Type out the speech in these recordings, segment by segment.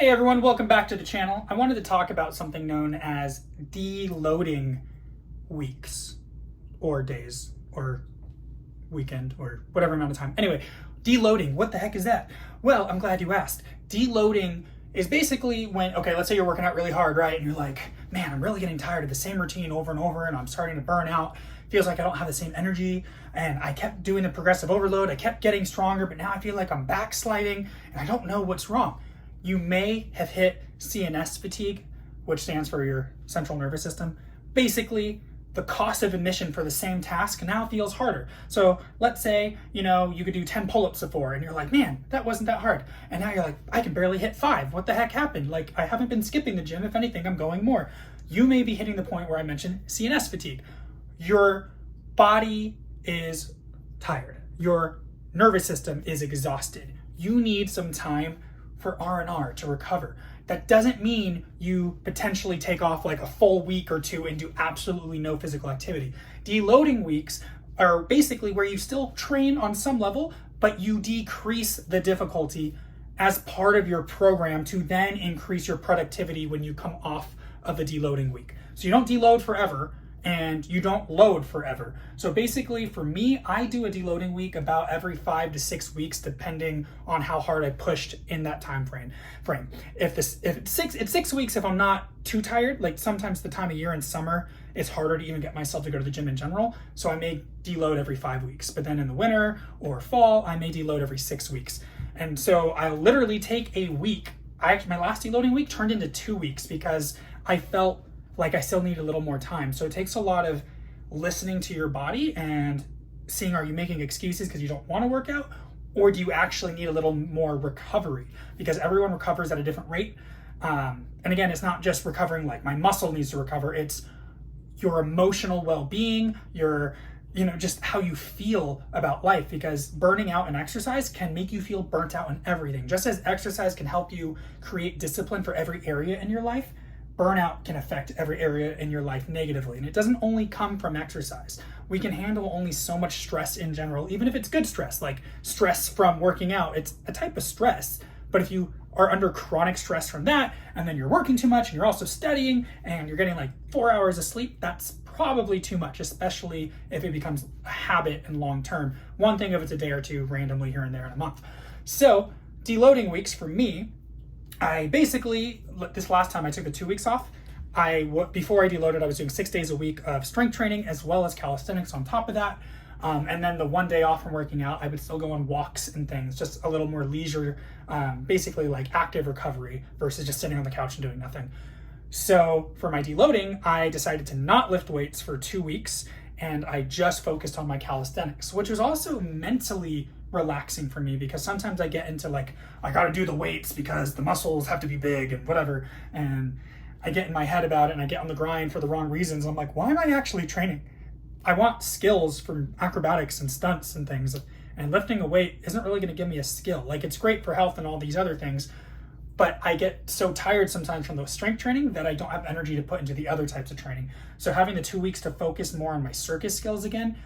Hey everyone, welcome back to the channel. I wanted to talk about something known as deloading weeks or days or weekend or whatever amount of time. Anyway, deloading, what the heck is that? Well, I'm glad you asked. Deloading is basically when, okay, let's say you're working out really hard, right? And you're like, man, I'm really getting tired of the same routine over and over and I'm starting to burn out. Feels like I don't have the same energy, and I kept doing the progressive overload. I kept getting stronger, but now I feel like I'm backsliding and I don't know what's wrong. You may have hit CNS fatigue, which stands for your central nervous system. Basically, the cost of admission for the same task now feels harder. So let's say, you could do 10 pull-ups before and you're like, man, that wasn't that hard. And now you're like, I can barely hit 5. What the heck happened? Like, I haven't been skipping the gym. If anything, I'm going more. You may be hitting the point where I mentioned CNS fatigue. Your body is tired. Your nervous system is exhausted. You need some time for R&R to recover. That doesn't mean you potentially take off like a full week or two and do absolutely no physical activity. Deloading weeks are basically where you still train on some level, but you decrease the difficulty as part of your program to then increase your productivity when you come off of a deloading week. So you don't deload forever and you don't load forever. So basically for me, I do a deloading week about every 5 to 6 weeks, depending on how hard I pushed in that time frame. If it's 6 weeks, if I'm not too tired, like sometimes the time of year in summer, it's harder to even get myself to go to the gym in general. So I may deload every 5 weeks, but then in the winter or fall, I may deload every 6 weeks. And so I'll literally take a week. My last deloading week turned into 2 weeks because I felt like I still need a little more time. So it takes a lot of listening to your body and seeing, are you making excuses because you don't want to work out, or do you actually need a little more recovery? Because everyone recovers at a different rate. And again, it's not just recovering like my muscle needs to recover, it's your emotional well-being, your just how you feel about life, because burning out in exercise can make you feel burnt out in everything. Just as exercise can help you create discipline for every area in your life, burnout can affect every area in your life negatively. And it doesn't only come from exercise. We can handle only so much stress in general, even if it's good stress, like stress from working out. It's a type of stress. But if you are under chronic stress from that, and then you're working too much and you're also studying and you're getting like 4 hours of sleep, that's probably too much, especially if it becomes a habit and long term. One thing if it's a day or two randomly here and there in a month. So deloading weeks for me, I basically, this last time I took the 2 weeks off. Before I deloaded, I was doing 6 days a week of strength training as well as calisthenics on top of that. And then the 1 day off from working out, I would still go on walks and things, just a little more leisure, basically like active recovery versus just sitting on the couch and doing nothing. So for my deloading, I decided to not lift weights for 2 weeks, and I just focused on my calisthenics, which was also mentally relaxing for me, because sometimes I get into like, I gotta do the weights because the muscles have to be big and whatever, and I get in my head about it and I get on the grind for the wrong reasons. I'm like, why am I actually training? I want skills from acrobatics and stunts and things, and lifting a weight isn't really gonna give me a skill. Like, it's great for health and all these other things, but I get so tired sometimes from the strength training that I don't have energy to put into the other types of training. So having the 2 weeks to focus more on my circus skills again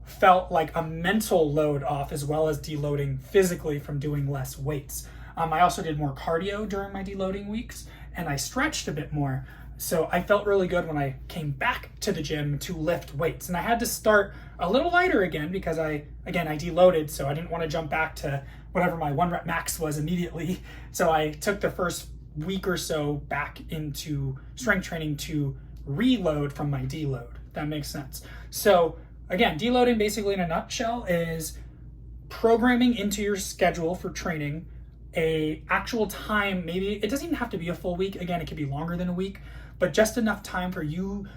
felt like a mental load off, as well as deloading physically from doing less weights. I also did more cardio during my deloading weeks, and I stretched a bit more. So I felt really good when I came back to the gym to lift weights. And I had to start a little lighter again because I deloaded, so I didn't want to jump back to whatever my 1 rep max was immediately. So I took the first week or so back into strength training to reload from my deload. That makes sense. So again, deloading basically in a nutshell is programming into your schedule for training a actual time. Maybe it doesn't even have to be a full week. Again, it could be longer than a week, but just enough time for you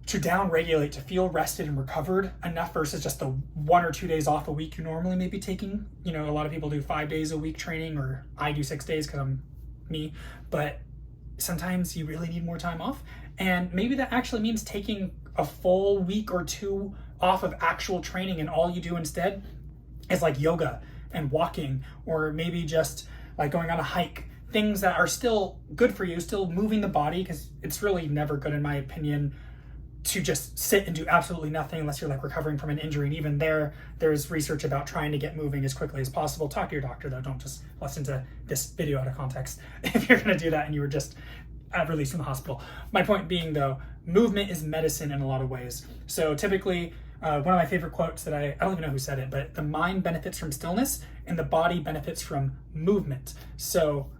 to down regulate, to feel rested and recovered enough versus just the 1 or 2 days off a week you normally may be taking. A lot of people do 5 days a week training, or I do 6 days because I'm me, but sometimes you really need more time off. And maybe that actually means taking a full week or two off of actual training, and all you do instead is like yoga and walking, or maybe just like going on a hike, things that are still good for you, still moving the body, because it's really never good, in my opinion, to just sit and do absolutely nothing unless you're like recovering from an injury. And even there's research about trying to get moving as quickly as possible. Talk to your doctor though. Don't just listen to this video out of context if you're going to do that and you were just released from the hospital. My point being though, movement is medicine in a lot of ways. So typically, one of my favorite quotes that I don't even know who said it, but the mind benefits from stillness and the body benefits from movement. So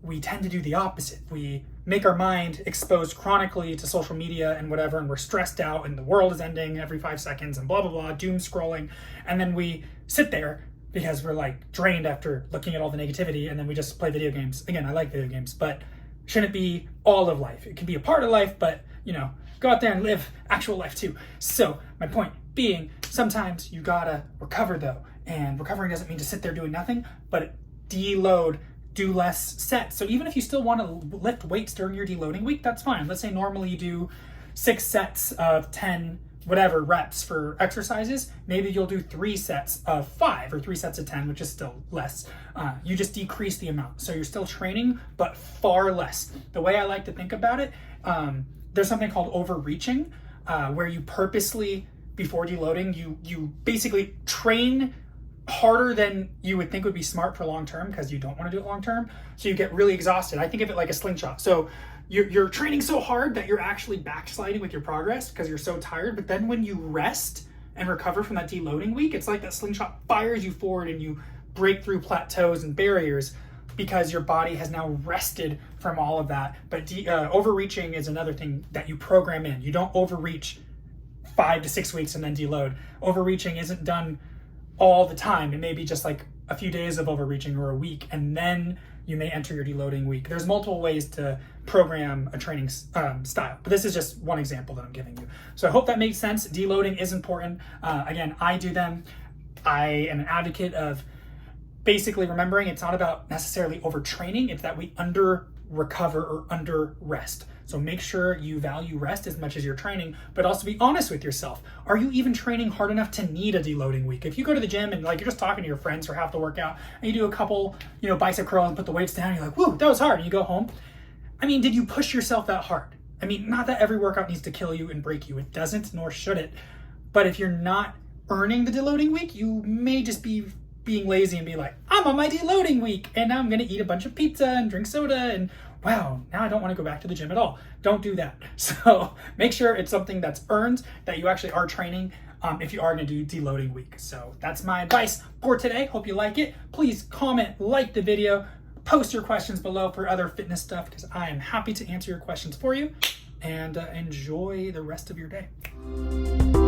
we tend to do the opposite. We make our mind exposed chronically to social media and whatever, and we're stressed out and the world is ending every 5 seconds and blah, blah, blah, doom scrolling. And then we sit there because we're like drained after looking at all the negativity, and then we just play video games. Again, I like video games, but shouldn't be all of life. It can be a part of life, but you know, go out there and live actual life too. So my point being, sometimes you gotta recover though. And recovering doesn't mean to sit there doing nothing, but deload, do less sets. So even if you still want to lift weights during your deloading week, that's fine. Let's say normally you do 6 sets of 10 whatever reps for exercises. Maybe you'll do 3 sets of 5 or 3 sets of 10, which is still less. You just decrease the amount. So you're still training, but far less. The way I like to think about it, there's something called overreaching, where you purposely, before deloading, you basically train harder than you would think would be smart for long term because you don't want to do it long term. So you get really exhausted. I think of it like a slingshot. So you're training so hard that you're actually backsliding with your progress because you're so tired. But then when you rest and recover from that deloading week, it's like that slingshot fires you forward and you break through plateaus and barriers because your body has now rested from all of that. But overreaching is another thing that you program in. You don't overreach 5 to 6 weeks and then deload. Overreaching isn't done all the time. It may be just like a few days of overreaching or a week, and then you may enter your deloading week. There's multiple ways to program a training style, but this is just one example that I'm giving you. So I hope that makes sense. Deloading is important. Again, I do them. I am an advocate of basically remembering it's not about necessarily overtraining, it's that we under recover or under rest. So make sure you value rest as much as you're training, but also be honest with yourself. Are you even training hard enough to need a deloading week? If you go to the gym and like you're just talking to your friends for half the workout and you do a couple, bicep curls and put the weights down, you're like, whoa, that was hard. And you go home. I mean, did you push yourself that hard? I mean, not that every workout needs to kill you and break you. It doesn't, nor should it. But if you're not earning the deloading week, you may just be being lazy and be like, I'm on my deloading week and now I'm going to eat a bunch of pizza and drink soda and wow, now I don't want to go back to the gym at all. Don't do that. So make sure it's something that's earned, that you actually are training if you are going to do deloading week. So that's my advice for today. Hope you like it. Please comment, like the video, post your questions below for other fitness stuff because I am happy to answer your questions for you, and enjoy the rest of your day.